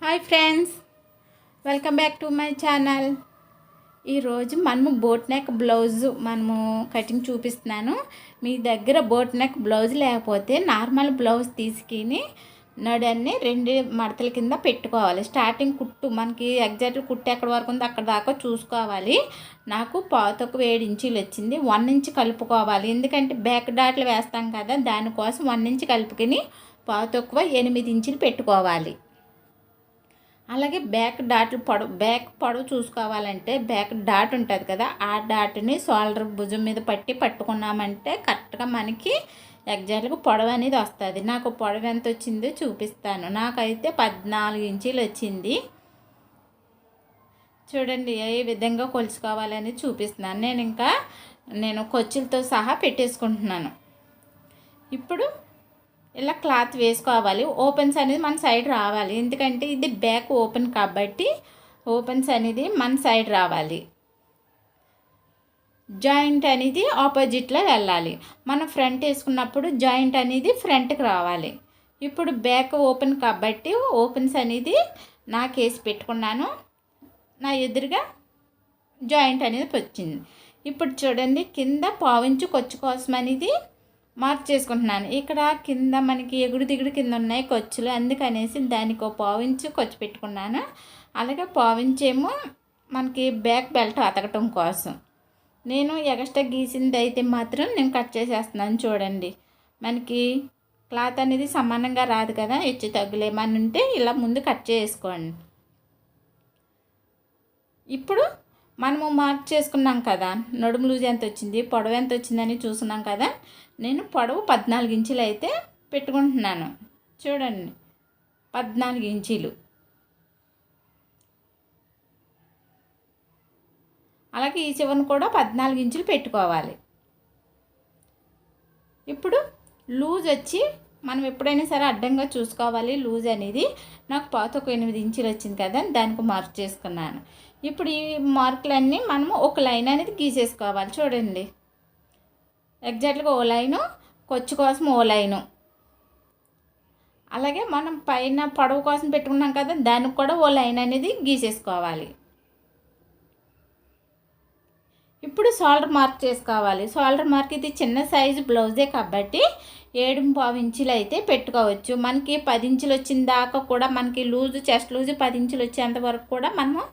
Hi friends, welcome back to my channel. ఈరోజు మనము boat neck blouse cutting చూపిస్తున్నాను. మీ దగ్గర బోట్ నెక్ బ్లౌజ్ లేకపోతే నార్మల్ బ్లౌజ్ తీసుకుని నడన్ని 2 మడతల కింద పెట్టుకోవాలి. స్టార్టింగ్ కుట్టు మనకి ఎగ్జాక్ట్ కుట్టు ఎక్కడి వరకు ఉందో అక్కడ దాకా చూసుకోవాలి. నాకు 7 ఇంచులు వచ్చింది. 1 ఇంచ్ కలుపుకోవాలి, ఎందుకంటే బ్యాక్ డాట్లు వేస్తాం కదా, దానికోసం 1 ఇంచ్ కలుపుకొని 8 ఇంచులు పెట్టుకోవాలి. అలాగే బ్యాక్ పొడవు చూసుకోవాలంటే బ్యాక్ డాట్ ఉంటుంది కదా, ఆ డాట్ని షోల్డర్ భుజం మీద పట్టుకున్నామంటే కరెక్ట్గా మనకి ఎగ్జాక్ట్గా పొడవు అనేది వస్తుంది. నాకు పొడవు ఎంత వచ్చిందో చూపిస్తాను. నాకైతే 14 ఇంచులు వచ్చింది. చూడండి ఏ విధంగా కొలుచుకోవాలని చూపిస్తున్నాను. నేను ఖర్చులతో సహా పెట్టేసుకుంటున్నాను. ఇప్పుడు ఇలా క్లాత్ వేసుకోవాలి. ఓపెన్స్ అనేది మన సైడ్ రావాలి, ఎందుకంటే ఇది బ్యాక్ ఓపెన్ కాబట్టి ఓపెన్స్ అనేది మన సైడ్ రావాలి. జాయింట్ అనేది ఆపోజిట్లో వెళ్ళాలి. మనం ఫ్రంట్ వేసుకున్నప్పుడు జాయింట్ అనేది ఫ్రంట్కి రావాలి. ఇప్పుడు బ్యాక్ ఓపెన్ కాబట్టి ఓపెన్స్ అనేది నాకేసి పెట్టుకున్నాను. నా ఎదురుగా జాయింట్ అనేది వచ్చింది. ఇప్పుడు చూడండి, కింద 1/4 ఇంచు ఖర్చు కోసం అనేది మార్క్ చేసుకుంటున్నాను. ఇక్కడ కింద మనకి ఎగుడు దిగుడు కింద ఉన్నాయి ఖర్చులు, అందుకనేసి దానికి 1/4 ఇంచు ఖర్చు పెట్టుకున్నాను. అలాగే 1/4 ఇంచు ఏమో మనకి బ్యాక్ బెల్ట్ అతకటం కోసం. నేను ఎక్స్ట్రా గీసింది అయితే మాత్రం నేను కట్ చేసేస్తున్నాను. చూడండి, మనకి క్లాత్ అనేది సమానంగా రాదు కదా, హెచ్చు తగ్గులేమని ఉంటే ఇలా ముందు కట్ చేసుకోండి. ఇప్పుడు మనము మార్క్ చేసుకున్నాం కదా, నడుము లూజ్ ఎంత వచ్చింది, పొడవు ఎంత వచ్చిందని చూసుకున్నాం కదా. నేను పొడవు 14 ఇంచులు అయితే పెట్టుకుంటున్నాను. చూడండి, 14 ఇంచులు. అలాగే ఈ చివరను కూడా 14 ఇంచులు పెట్టుకోవాలి. ఇప్పుడు లూజ్ వచ్చి మనం ఎప్పుడైనా సరే అడ్డంగా చూసుకోవాలి. లూజ్ అనేది నాకు 8 ఇంచులు వచ్చింది కదా, దానికి మార్క్ చేసుకున్నాను. ఇప్పుడు ఈ మార్కులన్నీ మనము ఒక లైన్ అనేది గీసేసుకోవాలి. చూడండి, ఎగ్జాక్ట్గా ఓ లైను, ఖర్చు కోసం ఓ లైను. అలాగే మనం పైన పొడవు కోసం పెట్టుకున్నాం కదా, దానికి కూడా ఓ లైన్ అనేది గీసేసుకోవాలి. ఇప్పుడు షోల్డర్ మార్క్ చేసుకోవాలి. షోల్డర్ మార్క్ ఇది చిన్న సైజు బ్లౌజే కాబట్టి 7.5 ఇంచులు అయితే పెట్టుకోవచ్చు. మనకి 10 ఇంచులు వచ్చిన దాకా కూడా మనకి లూజు చెస్ట్ లూజు 10 ఇంచులు వచ్చేంత వరకు కూడా మనము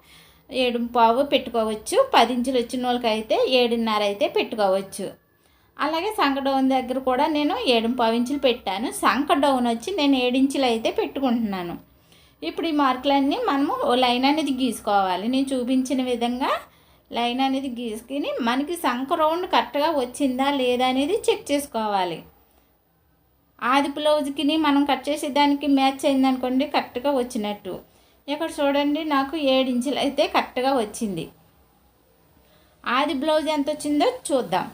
7.5 పెట్టుకోవచ్చు. 10 ఇంచులు వచ్చిన వాళ్ళకి అయితే 7.5 అయితే పెట్టుకోవచ్చు. అలాగే సంక డౌన్ దగ్గర కూడా నేను 7.5 ఇంచులు పెట్టాను. సంక డౌన్ వచ్చి నేను 7 ఇంచులు అయితే పెట్టుకుంటున్నాను. ఇప్పుడు ఈ మార్కులన్నీ మనము ఓ లైన్ అనేది గీసుకోవాలి. నేను చూపించిన విధంగా లైన్ అనేది గీసుకుని మనకి సంక రౌండ్ కరెక్ట్గా వచ్చిందా లేదా అనేది చెక్ చేసుకోవాలి. ఆది బ్లౌజ్కి మనం కట్ చేసే దానికి మ్యాచ్ అయిందనుకోండి, కరెక్ట్గా వచ్చినట్టు. ఇక్కడ చూడండి, నాకు 7 ఇంచులు అయితే కరెక్ట్గా వచ్చింది. ఆది బ్లౌజ్ ఎంత వచ్చిందో చూద్దాం.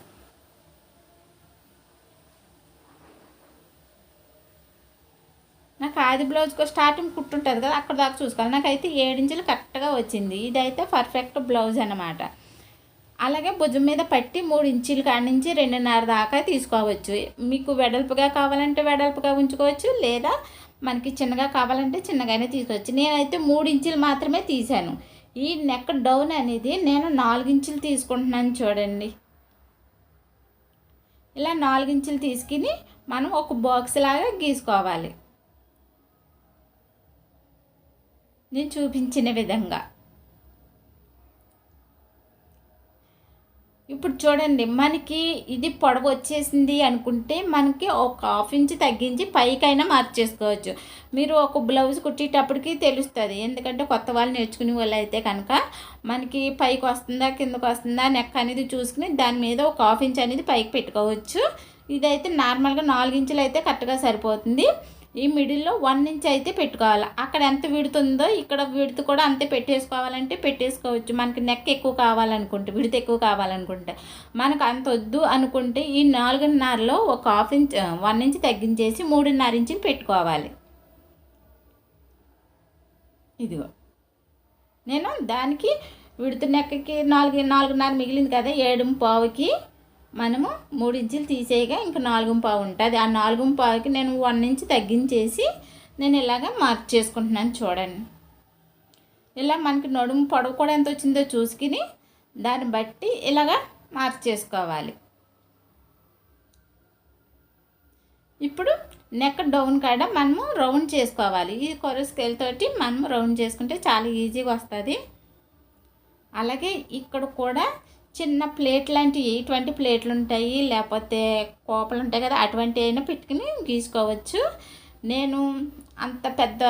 నాకు ఆది బ్లౌజ్కి స్టార్టింగ్ కుట్టుంటుంది కదా, అక్కడ దాకా చూసుకోవాలి. నాకైతే 7 ఇంచులు కరెక్ట్గా వచ్చింది. ఇదైతే పర్ఫెక్ట్ బ్లౌజ్ అన్నమాట. అలాగే భుజం మీద పట్టి 3 ఇంచుల కాడి నుంచి 2.5 దాకా తీసుకోవచ్చు. మీకు వెడల్పుగా కావాలంటే వెడల్పుగా ఉంచుకోవచ్చు, లేదా మనకి చిన్నగా కావాలంటే చిన్నగానే తీసుకోవచ్చు. నేనైతే 3 ఇంచులు మాత్రమే తీసాను. ఈ నెక్ డౌన్ అనేది నేను 4 ఇంచులు తీసుకుంటున్నాను. చూడండి, ఇలా 4 ఇంచులు తీసుకుని మనం ఒక బాక్స్ లాగా గీసుకోవాలి, నేను చూపించిన విధంగా. ఇప్పుడు చూడండి, మనకి ఇది పొడవు వచ్చేసింది అనుకుంటే మనకి ఒక 1/2 ఇంచు తగ్గించి పైకైనా మార్క్ చేసుకోవచ్చు. మీరు ఒక బ్లౌజ్ కుట్టేటప్పటికి తెలుస్తుంది, ఎందుకంటే కొత్త వాళ్ళు నేర్చుకునే వాళ్ళు అయితే కనుక మనకి పైకి వస్తుందా కిందకు వస్తుందా నెక్ అనేది చూసుకుని దాని మీద ఒక 1/2 ఇంచు అనేది పైకి పెట్టుకోవచ్చు. ఇదైతే నార్మల్గా 4 ఇంచులు అయితే కరెక్ట్గా సరిపోతుంది. ఈ మిడిల్లో 1 ఇంచ్ అయితే పెట్టుకోవాలి. అక్కడ ఎంత విడుతుందో ఇక్కడ విడుతు కూడా అంతే పెట్టేసుకోవాలంటే పెట్టేసుకోవచ్చు. మనకి నెక్ ఎక్కువ కావాలనుకుంటే, విడుత ఎక్కువ కావాలనుకుంటే, మనకు అంత వద్దు అనుకుంటే ఈ 4.5లో ఒక 1 ఇంచ్ తగ్గించేసి 3.5 ఇంచులు పెట్టుకోవాలి. ఇదిగో నేను దానికి విడుత నెక్కి 4.5 మిగిలింది కదా, 7.5కి మనము 3 ఇంచులు తీసేయగా ఇంకా 4.5 ఉంటుంది. ఆ 4.5కి నేను 1 ఇంచ్ తగ్గించేసి నేను ఇలాగ మార్క్ చేసుకుంటున్నాను. చూడండి, ఇలా మనకి నడుము పొడవు కూడా ఎంత వచ్చిందో చూసుకుని దాన్ని బట్టి ఇలాగా మార్చేసుకోవాలి. ఇప్పుడు నెక్ డౌన్ కాడ మనము రౌండ్ చేసుకోవాలి. ఈ కొర స్కేల్ తోటి మనము రౌండ్ చేసుకుంటే చాలా ఈజీగా వస్తుంది. అలాగే ఇక్కడ కూడా చిన్న ప్లేట్ లాంటివి ఇటువంటి ప్లేట్లు ఉంటాయి, లేకపోతే కోపలు ఉంటాయి కదా, అటువంటి అయినా పెట్టుకుని గీసుకోవచ్చు. నేను అంత పెద్ద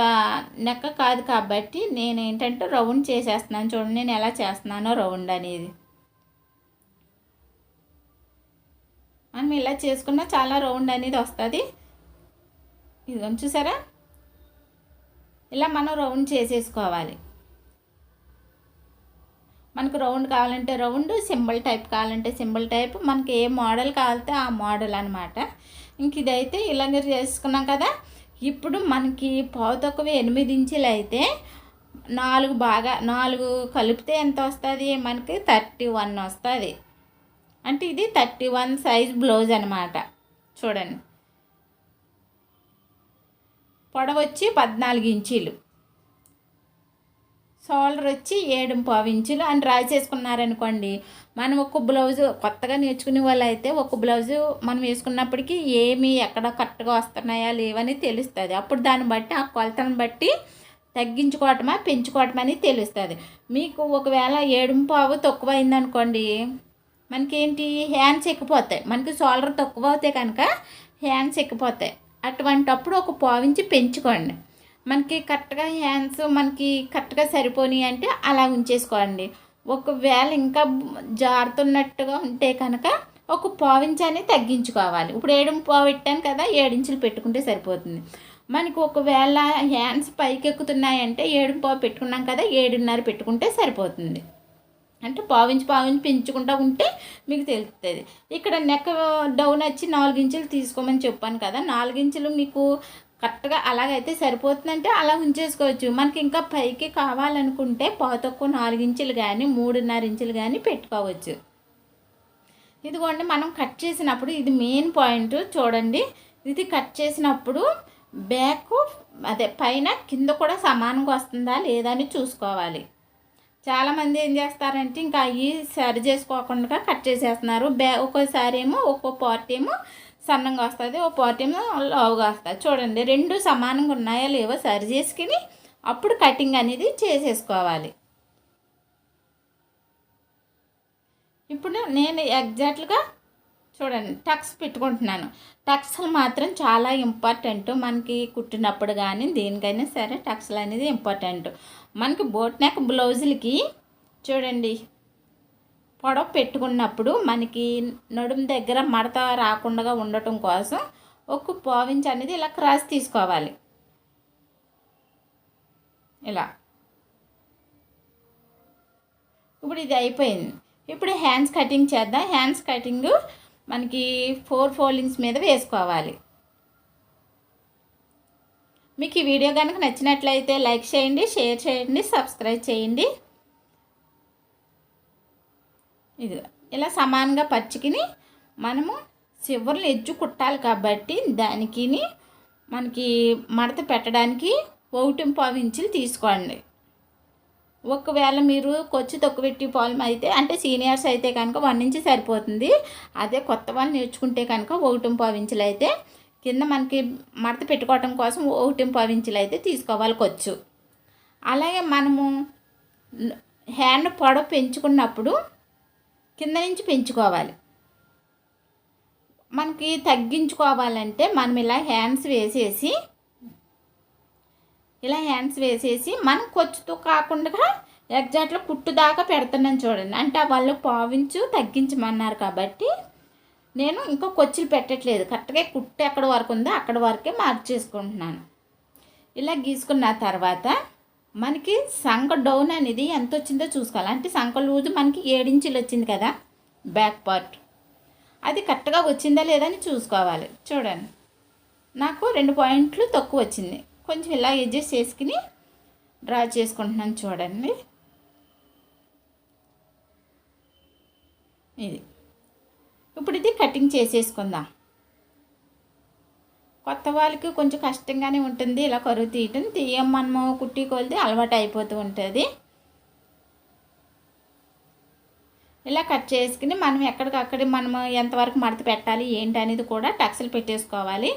నెక్క కాదు కాబట్టి నేను ఏంటంటే రౌండ్ చేసేస్తున్నాను. చూడండి నేను ఎలా చేస్తున్నానో రౌండ్ అనేది. మనం ఇలా చేసుకున్నా చాలా రౌండ్ అనేది వస్తుంది. ఇదిగోండి చూసారా, ఇలా మనం రౌండ్ చేసేసుకోవాలి. మనకు రౌండ్ కావాలంటే రౌండ్, సింబల్ టైప్ కావాలంటే సింబల్ టైప్, మనకి ఏ మోడల్ కావాలంటే ఆ మోడల్ అనమాట. ఇంక ఇదైతే ఇలాగే చేసుకున్నాం కదా. ఇప్పుడు మనకి పావు తక్కువ 8 ఇంచులు అయితే 4 కలిపితే ఎంత వస్తుంది, మనకి 31 వస్తుంది. అంటే ఇది 31 సైజ్ బ్లౌజ్ అనమాట. చూడండి, పొడవు వచ్చి 14 ఇంచులు, షోల్డర్ వచ్చి 7.5 ఇంచులు అని డ్రా చేసుకున్నారనుకోండి. మనం ఒక బ్లౌజు కొత్తగా నేర్చుకునే వాళ్ళు అయితే ఒక బ్లౌజు మనం వేసుకున్నప్పటికీ ఏమి ఎక్కడ కరెక్ట్గా వస్తున్నాయా లేవని తెలుస్తుంది. అప్పుడు దాన్ని బట్టి ఆ కొలతను బట్టి తగ్గించుకోవటమా పెంచుకోవటం అని తెలుస్తుంది. మీకు ఒకవేళ 7.5 తక్కువ అయిందనుకోండి, మనకేంటి హ్యాండ్స్ ఎక్కిపోతాయి. మనకి షోల్డర్ తక్కువ అవుతాయి కనుక హ్యాండ్స్ ఎక్కిపోతాయి. అటువంటప్పుడు ఒక 1.5 ఇంచు పెంచుకోండి. మనకి కరెక్ట్గా హ్యాండ్స్ మనకి కరెక్ట్గా సరిపోయి అంటే అలా ఉంచేసుకోండి. ఒకవేళ ఇంకా జారుతున్నట్టుగా ఉంటే కనుక ఒక 1.5 ఇంచు అనేది తగ్గించుకోవాలి. ఇప్పుడు 7.5 పెట్టాను కదా, 7 ఇంచులు పెట్టుకుంటే సరిపోతుంది. మనకి ఒకవేళ హ్యాండ్స్ పైకి ఎక్కుతున్నాయంటే 7.5 పెట్టుకున్నాం కదా, 7.5 పెట్టుకుంటే సరిపోతుంది. అంటే 1.5 ఇంచు పెంచుకుంటూ ఉంటే మీకు తెలుస్తుంది. ఇక్కడ నెక్ డౌన్ వచ్చి 4 ఇంచులు తీసుకోమని చెప్పాను కదా, 4 ఇంచులు మీకు కరెక్ట్గా అలాగైతే సరిపోతుందంటే అలా ఉంచేసుకోవచ్చు. మనకి ఇంకా పైకి కావాలనుకుంటే పావు తక్కువ 4 ఇంచులు కానీ 3.5 ఇంచులు కానీ పెట్టుకోవచ్చు. ఇదిగోండి, మనం కట్ చేసినప్పుడు ఇది మెయిన్ పాయింట్ చూడండి. ఇది కట్ చేసినప్పుడు బ్యాక్ అదే పైన కింద కూడా సమానంగా వస్తుందా లేదా అని చూసుకోవాలి. చాలామంది ఏం చేస్తారంటే ఇంకా అవి సరి చేసుకోకుండా కట్ చేసేస్తున్నారు. ఒక్కోసారి ఏమో ఒక్కో పార్ట్ ఏమో సన్నంగా వస్తుంది, ఓ పార్ట్ ఏమో లావుగా వస్తుంది. చూడండి, రెండు సమానంగా ఉన్నాయో లేవో సరి చేసుకుని అప్పుడు కటింగ్ అనేది చేసేసుకోవాలి. ఇప్పుడు నేను ఎగ్జాక్ట్గా చూడండి టక్స్ పెట్టుకుంటున్నాను. టక్స్లు మాత్రం చాలా ఇంపార్టెంట్. మనకి కుట్టినప్పుడు కానీ దేనికైనా సరే టక్స్లు అనేది ఇంపార్టెంట్. మనకి బోట్ నెక్ బ్లౌజులకి చూడండి పొడవు పెట్టుకున్నప్పుడు మనకి నడుము దగ్గర మడత రాకుండా ఉండటం కోసం ఒక 1.5 ఇంచు అనేది ఇలా క్రాస్ తీసుకోవాలి. ఇలా ఇప్పుడు ఇది అయిపోయింది. ఇప్పుడు హ్యాండ్స్ కటింగ్ చేద్దాం. హ్యాండ్స్ కటింగ్ మనకి 4 ఫోల్డింగ్స్ మీద వేసుకోవాలి. మీకు ఈ వీడియో కనుక నచ్చినట్లయితే లైక్ చేయండి, షేర్ చేయండి, సబ్స్క్రైబ్ చేయండి. ఇది ఇలా సమానంగా పరుచుకుని మనము చివర్లు ఎడ్జు కుట్టాలి కాబట్టి దానికి మనకి మడత పెట్టడానికి 1.5 ఇంచులు తీసుకోండి. ఒకవేళ మీరు కొచ్చి తొక్కుపెట్టి పాలు అయితే అంటే సీనియర్స్ అయితే కనుక 1 ఇంచు సరిపోతుంది. అదే కొత్త వాళ్ళు నేర్చుకుంటే కనుక 1.5 ఇంచులు అయితే కింద మనకి మడత పెట్టుకోవటం కోసం 1.5 ఇంచులు అయితే తీసుకోవాలి కొచ్చు. అలాగే మనము హ్యాండ్ పొడవు పెంచుకున్నప్పుడు కింద నుంచి పెంచుకోవాలి. మనకి తగ్గించుకోవాలంటే మనం ఇలా హ్యాండ్స్ వేసేసి మనం కొచ్చుతో కాకుండా ఎగ్జాక్ట్లో కుట్టు దాకా పెడుతున్నాను చూడండి. అంటే వాళ్ళు 1.5 ఇంచు తగ్గించమన్నారు కాబట్టి నేను ఇంకా కొచ్చులు పెట్టట్లేదు. కరెక్ట్గా కుట్టు ఎక్కడ వరకు ఉందో అక్కడ వరకే మార్చేసుకుంటున్నాను. ఇలా గీసుకున్న తర్వాత మనకి సంక డౌన్ అనేది ఎంత వచ్చిందో చూసుకోవాలి. అంటే సంక లూజు మనకి 7 ఇంచులు వచ్చింది కదా బ్యాక్ పార్ట్, అది కరెక్ట్గా వచ్చిందా లేదా అని చూసుకోవాలి. చూడండి, నాకు 2 పాయింట్లు తక్కువ వచ్చింది. కొంచెం ఇలా అడ్జస్ట్ చేసుకుని డ్రా చేసుకుంటున్నాను. చూడండి, ఇది ఇప్పుడు ఇది కటింగ్ చేసేసుకుందాం. కొత్త వాళ్ళకి కొంచెం కష్టంగానే ఉంటుంది ఇలా కరువు తీయటం మనము కుట్టి కొలితే అలవాటు అయిపోతూ ఉంటుంది. ఇలా కట్ చేసుకుని మనం ఎక్కడికక్కడ మనము ఎంతవరకు మడత పెట్టాలి ఏంటి అనేది కూడా టక్స్లు పెట్టేసుకోవాలి.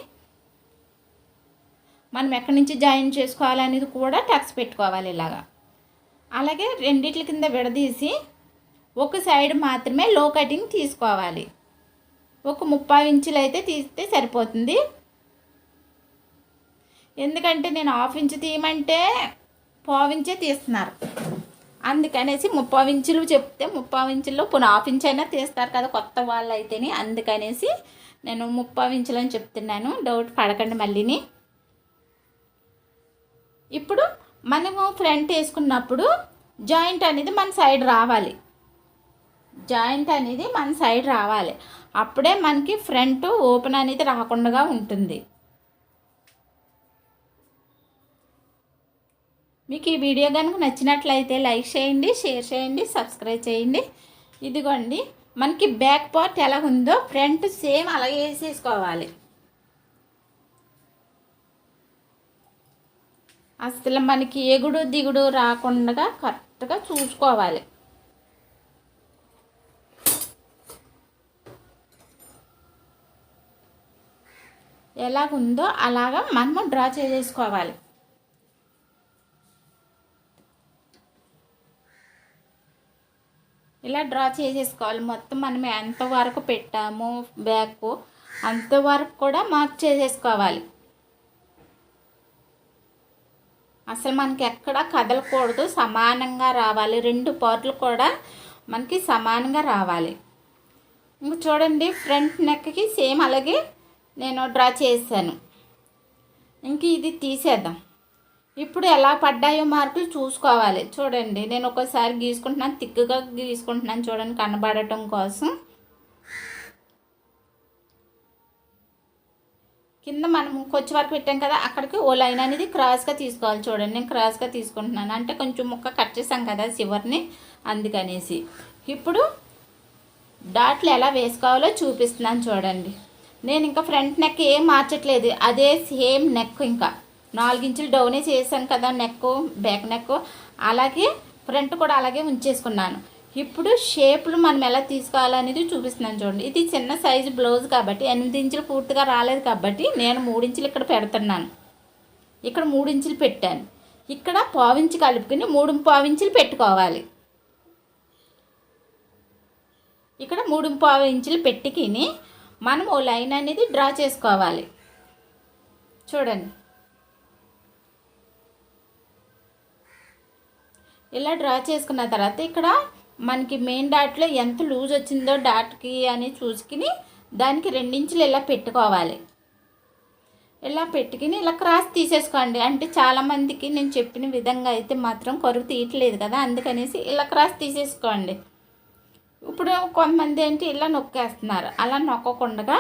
మనం ఎక్కడి నుంచి జాయిన్ చేసుకోవాలి అనేది కూడా టక్స్ పెట్టుకోవాలి ఇలాగా. అలాగే రెండిట్ల కింద విడదీసి ఒక సైడ్ మాత్రమే లో కటింగ్ తీసుకోవాలి. ఒక 30 ఇంచులు అయితే తీస్తే సరిపోతుంది. ఎందుకంటే నేను 1/2 ఇంచు తీయమంటే 1/2 ఇంచే తీస్తున్నారు, అందుకనేసి 30 ఇంచులు చెప్తే 30 ఇంచుల్లో పోనీ 1/2 ఇంచు అయినా తీస్తారు కదా కొత్త వాళ్ళు అయితేనే, అందుకనేసి నేను 30 ఇంచులు అని చెప్తున్నాను. డౌట్ పడకండి మళ్ళీని. ఇప్పుడు మనము ఫ్రంట్ వేసుకున్నప్పుడు జాయింట్ అనేది మన సైడ్ రావాలి. అప్పుడే మనకి ఫ్రంట్ ఓపెన్ అనేది రాకుండా ఉంటుంది. మీకు ఈ వీడియో కనుక నచ్చినట్లయితే లైక్ చేయండి, షేర్ చేయండి, సబ్స్క్రైబ్ చేయండి. ఇదిగోండి మనకి బ్యాక్ పార్ట్ ఎలా ఉందో ఫ్రంట్ సేమ్ అలాగే వేసేసుకోవాలి. అసలు మనకి ఎగుడు దిగుడు రాకుండా కరెక్ట్గా చూసుకోవాలి. ఎలాగుందో అలాగా మనము డ్రా చేసేసుకోవాలి. ఇలా డ్రా చేసేసుకోవాలి. మొత్తం మనం ఎంతవరకు పెట్టామో బ్యాక్ అంతవరకు కూడా మార్క్ చేసేసుకోవాలి. అసలు మనకి ఎక్కడ కదలకూడదు, సమానంగా రావాలి. 2 పార్ట్లు కూడా మనకి సమానంగా రావాలి. ఇంక చూడండి ఫ్రంట్ నెక్కి సేమ్ అలాగే నేను డ్రా చేశాను. ఇంక ఇది తీసేద్దాం. ఇప్పుడు ఎలా పడ్డాయో మార్కులు చూసుకోవాలి. చూడండి నేను ఒకసారి గీసుకుంటున్నాను, తిక్కుగా గీసుకుంటున్నాను చూడండి కనబడటం కోసం. కింద మనం కొంచెం వరకు పెట్టాం కదా, అక్కడికి ఓ లైన్ అనేది క్రాస్గా తీసుకోవాలి. చూడండి నేను క్రాస్గా తీసుకుంటున్నాను, అంటే కొంచెం ముక్క కట్ చేసాం కదా చివరిని, అందుకనేసి. ఇప్పుడు డాట్లు ఎలా వేసుకోవాలో చూపిస్తున్నాను చూడండి. నేను ఇంకా ఫ్రంట్ నెక్ ఏం మార్చట్లేదు, అదే సేమ్ నెక్. ఇంకా 4 ఇంచులు డౌనే చేశాను కదా నెక్, బ్యాక్ నెక్, అలాగే ఫ్రంట్ కూడా అలాగే ఉంచేసుకున్నాను. ఇప్పుడు షేపులు మనం ఎలా తీసుకోవాలనేది చూపిస్తున్నాను చూడండి. ఇది చిన్న సైజు బ్లౌజ్ కాబట్టి 8 ఇంచులు పూర్తిగా రాలేదు కాబట్టి నేను 3 ఇంచులు ఇక్కడ పెడుతున్నాను. ఇక్కడ 3 ఇంచులు పెట్టాను, ఇక్కడ 1/2 ఇంచు కలుపుకుని 3/4 ఇంచులు పెట్టుకోవాలి. ఇక్కడ 3/4 ఇంచులు పెట్టుకుని మనం ఓ లైన్ అనేది డ్రా చేసుకోవాలి. చూడండి ఇలా డ్రా చేసుకున్న తర్వాత ఇక్కడ మనకి మెయిన్ డాట్లో ఎంత లూజ్ వచ్చిందో డాట్కి అని చూసుకుని దానికి 2 ఇంచులు ఇలా పెట్టుకోవాలి. ఇలా పెట్టుకుని ఇలా క్రాస్ తీసేసుకోండి. అంటే చాలామందికి నేను చెప్పిన విధంగా అయితే మాత్రం కరువు తీయట్లేదు కదా, అందుకనేసి ఇలా క్రాస్ తీసేసుకోండి. ఇప్పుడు కొంతమంది ఏంటి ఇలా నొక్కేస్తున్నారు, అలా నొక్కకుండా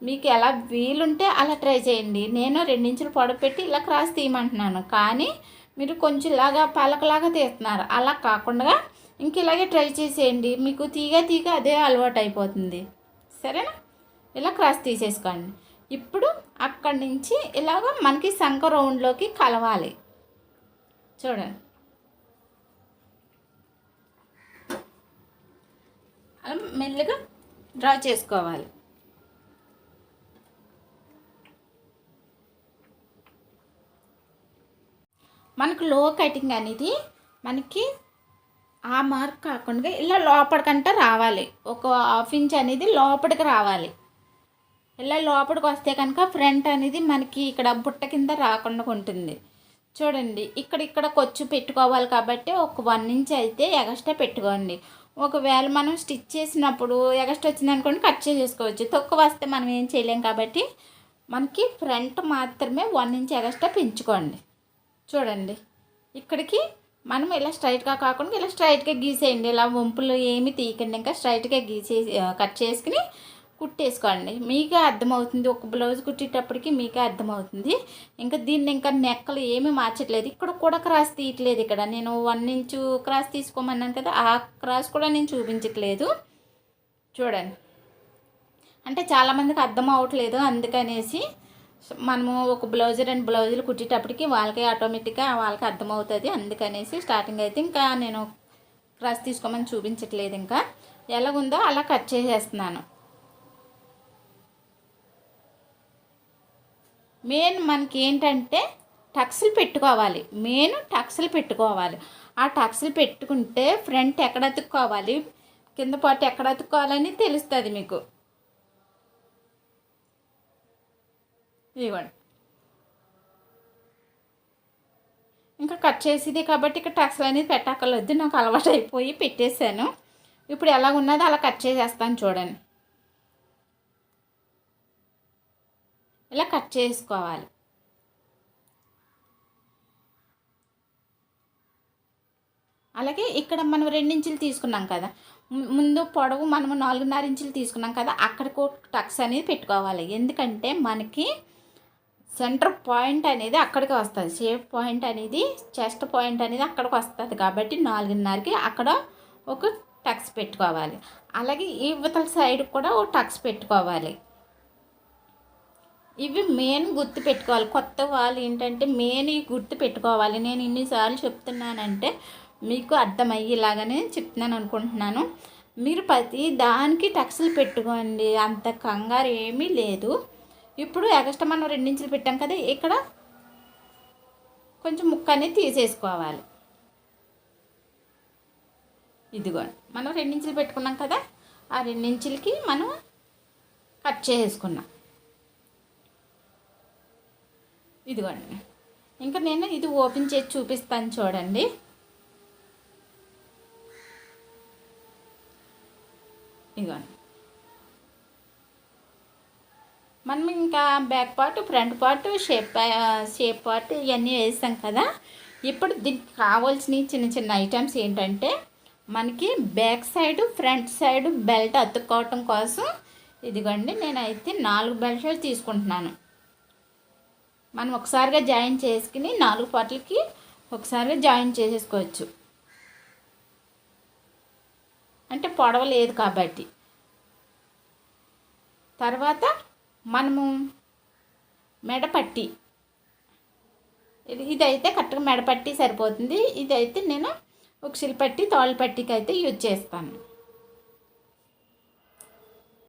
మీకు ఎలా వీలుంటే అలా ట్రై చేయండి. నేను 2 ఇంచులు పొడవు పెట్టి ఇలా క్రాస్ తీయమంటున్నాను, కానీ మీరు కొంచెం ఇలాగా పలకలాగా తీస్తున్నారు. అలా కాకుండా ఇంక ఇలాగే ట్రై చేసేయండి, మీకు తీగ అదే అలవాటు అయిపోతుంది. సరేనా? ఇలా క్రాస్ తీసేసుకోండి. ఇప్పుడు అక్కడి నుంచి ఇలాగ మనకి సంఖ రౌండ్లోకి కలవాలి. చూడండి అలా మెల్లగా డ్రా చేసుకోవాలి. మనకు లో కటింగ్ అనేది మనకి ఆ మార్క్ కాకుండా ఇలా లోపలికంటే రావాలి. ఒక 1/2 ఇంచ్ అనేది లోపలికి రావాలి. ఇలా లోపలికి వస్తే కనుక ఫ్రంట్ అనేది మనకి ఇక్కడ బుట్ట కింద రాకుండా ఉంటుంది. చూడండి ఇక్కడ కొచ్చు పెట్టుకోవాలి కాబట్టి ఒక 1 ఇంచ్ అయితే ఎగస్ట్రా పెట్టుకోండి. ఒకవేళ మనం స్టిచ్ చేసినప్పుడు ఎగస్ట్రా వచ్చిందనుకోండి కట్ చేసేసుకోవచ్చు. తక్కువ వస్తే మనం ఏం చేయలేం కాబట్టి మనకి ఫ్రంట్ మాత్రమే 1 ఇంచ్ ఎగస్ట్రా పెంచుకోండి. చూడండి ఇక్కడికి మనం ఇలా స్ట్రైట్గా కాకుండా ఇలా స్ట్రైట్గా గీసేయండి. ఇలా వంపులు ఏమి తీయకండి, ఇంకా స్ట్రైట్గా కట్ చేసుకుని కుట్టేసుకోండి. మీకే అర్థమవుతుంది, ఒక బ్లౌజ్ కుట్టేటప్పటికి మీకే అర్థమవుతుంది. ఇంకా దీన్ని ఇంకా నెక్కలు ఏమీ మార్చట్లేదు. ఇక్కడ కూడా క్రాస్ తీయట్లేదు. ఇక్కడ నేను 1 ఇంచు క్రాస్ తీసుకోమన్నాను కదా, ఆ క్రాస్ కూడా నేను చూపించట్లేదు. చూడండి అంటే చాలామందికి అర్థం అవ్వట్లేదు, అందుకనేసి మనము ఒక బ్లౌజ్ 2 బ్లౌజులు కుట్టేటప్పటికి వాళ్ళకి ఆటోమేటిక్గా వాళ్ళకి అర్థమవుతుంది. అందుకనేసి స్టార్టింగ్ అయితే ఇంకా నేను క్రాస్ తీసుకోమని చూపించట్లేదు. ఇంకా ఎలాగుందో అలా కట్ చేసేస్తున్నాను. మెయిన్ మనకి ఏంటంటే టక్స్లు పెట్టుకోవాలి. మెయిన్ టక్స్లు పెట్టుకోవాలి. ఆ టక్స్లు పెట్టుకుంటే ఫ్రంట్ ఎక్కడ అతుక్కోవాలి, కింద పాటు ఎక్కడ అతుక్కోవాలని తెలుస్తుంది మీకు. ఇవ్వండి, ఇంకా కట్ చేసేది కాబట్టి ఇక్కడ టక్స్లు అనేది పెట్టక్కర్లేదు. నాకు అలవాటు అయిపోయి పెట్టేశాను. ఇప్పుడు ఎలా ఉన్నదో అలా కట్ చేసేస్తాను చూడండి. ఇలా కట్ చేసుకోవాలి. అలాగే ఇక్కడ మనం 2 ఇంచులు తీసుకున్నాం కదా, ముందు పొడవు మనము 4.5 ఇంచులు తీసుకున్నాం కదా, అక్కడికి టక్స్ అనేది పెట్టుకోవాలి. ఎందుకంటే మనకి సెంటర్ పాయింట్ అనేది అక్కడికి వస్తుంది. షేప్ పాయింట్ అనేది, చెస్ట్ పాయింట్ అనేది అక్కడికి వస్తుంది కాబట్టి 4.5కి అక్కడ ఒక టక్స్ పెట్టుకోవాలి. అలాగే ఈ ఇవతల సైడ్ కూడా ఒక టక్స్ పెట్టుకోవాలి. ఇవి మెయిన్ గుర్తు పెట్టుకోవాలి. కొత్త వాళ్ళు ఏంటంటే మెయిన్ ఈ గుర్తు పెట్టుకోవాలి. నేను ఇన్నిసార్లు చెప్తున్నానంటే మీకు అర్థమయ్యేలాగానే చెప్తున్నాను అనుకుంటున్నాను. మీరు ప్రతి దానికి టక్స్లు పెట్టుకోండి, అంత కంగారు ఏమీ లేదు. ఇప్పుడు ఎక్స్ట్రా మనం 2 ఇంచులు పెట్టాం కదా, ఇక్కడ కొంచెం ముక్క అనేది తీసేసుకోవాలి. ఇదిగోండి, మనం 2 ఇంచులు పెట్టుకున్నాం కదా, ఆ 2 ఇంచులకి మనం కట్ చేసుకున్నాం. ఇదిగోండి, ఇంకా నేను ఇది ఓపెన్ చేసి చూపిస్తాను చూడండి. ఇదిగోండి, మనం ఇంకా back part, front part, shape part ఇవన్నీ వేసాం కదా. ఇప్పుడు దీనికి కావాల్సిన చిన్న చిన్న ఐటమ్స్ ఏంటంటే మనకి back side, front side belt అతుక్కోవటం కోసం ఇదిగోండి నేనైతే 4 బెల్ట్లు తీసుకుంటున్నాను. మనం ఒకసారిగా జాయిన్ చేసుకుని 4 పార్ట్లకి ఒకసారిగా జాయిన్ చేసేసుకోవచ్చు. అంటే పొడవ లేదు కాబట్టి. తర్వాత మనము మెడపట్టి, ఇదైతే కరెక్ట్గా మెడపట్టి సరిపోతుంది. ఇదైతే నేను ఒక సిల్పట్టి, తోళ్ళ పట్టికి అయితే యూజ్ చేస్తాను.